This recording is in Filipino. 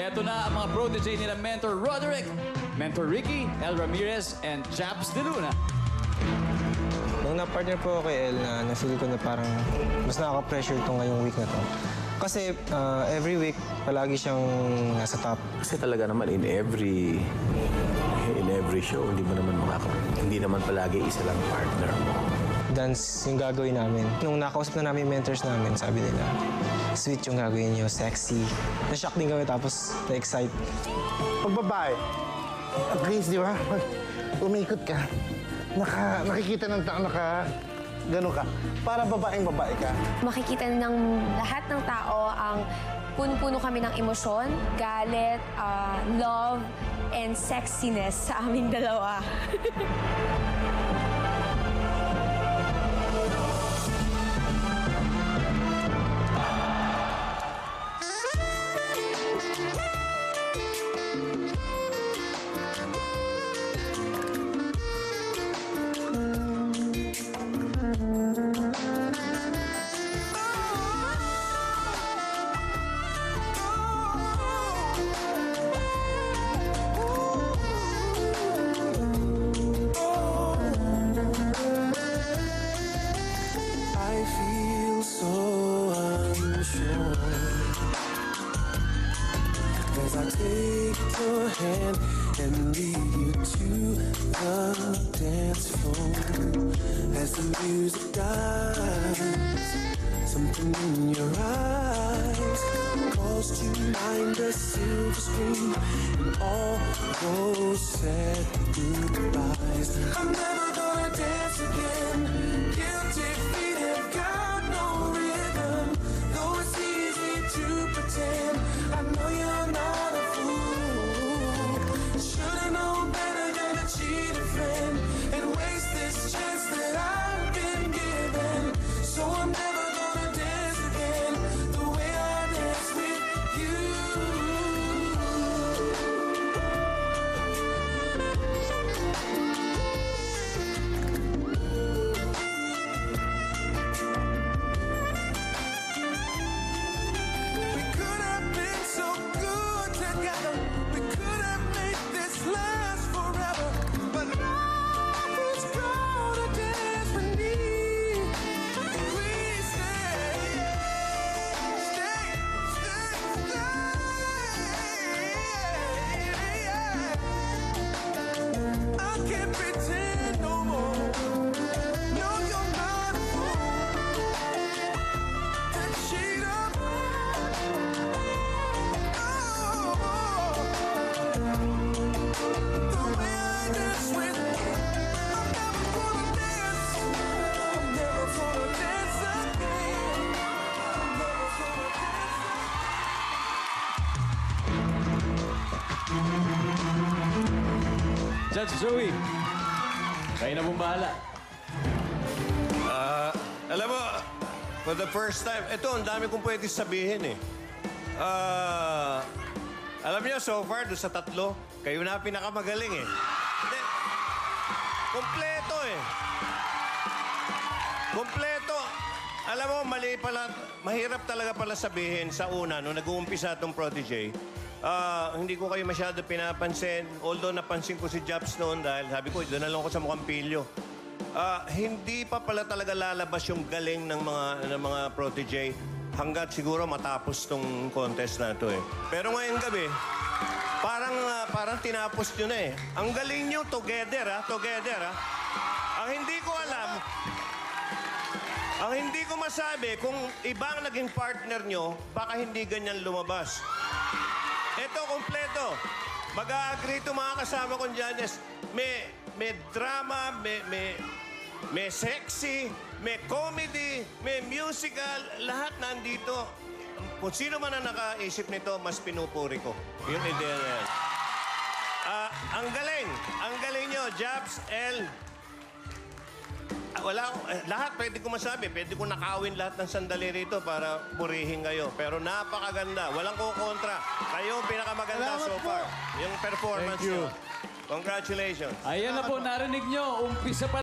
Eto na ang mga protege nila Mentor Roderick, Mentor Ricky, El Ramirez, and Japs De Luna. Nung na-partner po ako kay El, na-feel ko na parang mas nakaka-pressure ito ngayong week na to. Kasi every week, palagi siyang nasa top. Kasi talaga naman in every show, hindi naman palagi isa lang partner mo. Dance yung gagawin namin. Nung nakausap na namin yung mentors namin, sabi nila, sweet yung gagawin niyo, sexy. Na-shock din kami tapos na-excite. Pag babae, at least, di ba? Pag umikot ka, nakikita ng tao, gano'n ka. Para babaeng-babae ka. Makikita ng lahat ng tao ang puno-puno kami ng emosyon, galit, love, and sexiness sa aming dalawa. As I take your hand and lead you to the dance floor. As the music dies, something in your eyes calls to mind a silver screen and all those sad goodbyes. I'm never gonna dance again. Guilty feet have got no rhythm. Though it's easy to pretend, I know you're not a fool. Should've known better than to cheat a friend and waste this chance that I've been given. So I'm never gonna dance again the way I dance with you. We could have been so good together. We could have made this last forever. But now who's gonna dance with me? Please stay, stay, stay, stay. I can't pretend no more. No, you're not a fool to cheat on me. The way I dance with you, I'm never gonna dance. I'm never gonna dance again. I'm never gonna dance. Judge Joey, kayo na pong bahala. Alam mo, for the first time, ito, ang dami kong pwede sabihin eh. Alam niyo, so far, doon sa tatlo, kayo na pinakamagaling eh. Hindi, kompleto eh. Kompleto. Alam mo, mali pala, mahirap talaga pala sabihin sa una, nung nag-uumpisa itong Protege, hindi ko kayo masyado pinapansin. Although napansin ko si Japs noon dahil sabi ko, doon na lang ako sa mukhang pilyo. Hindi pa pala talaga lalabas yung galing ng mga protege hanggat siguro matapos tong contest na ito eh. Pero ngayong gabi, parang tinapos nyo na eh. Ang galing nyo together ha. Ang hindi ko masabi kung ibang naging partner nyo, baka hindi ganyan lumabas. Ito, kompleto. Mag-a-agree ito mga kasama kong judges. May drama, may sexy, may comedy, may musical, lahat nandito. Kung sino man ang nakaisip nito, mas pinupuri ko. Yung ideya na yan. Ang galing nyo, Japs, El. Lahat pwede ko masabi. Pwede ko nakawin lahat ng sandali rito para purihin kayo. Pero napakaganda. Walang kukontra. Kayo ang pinakamaganda so far. Yung performance nyo. Congratulations. Ayan na po, narinig nyo. Umpisa pa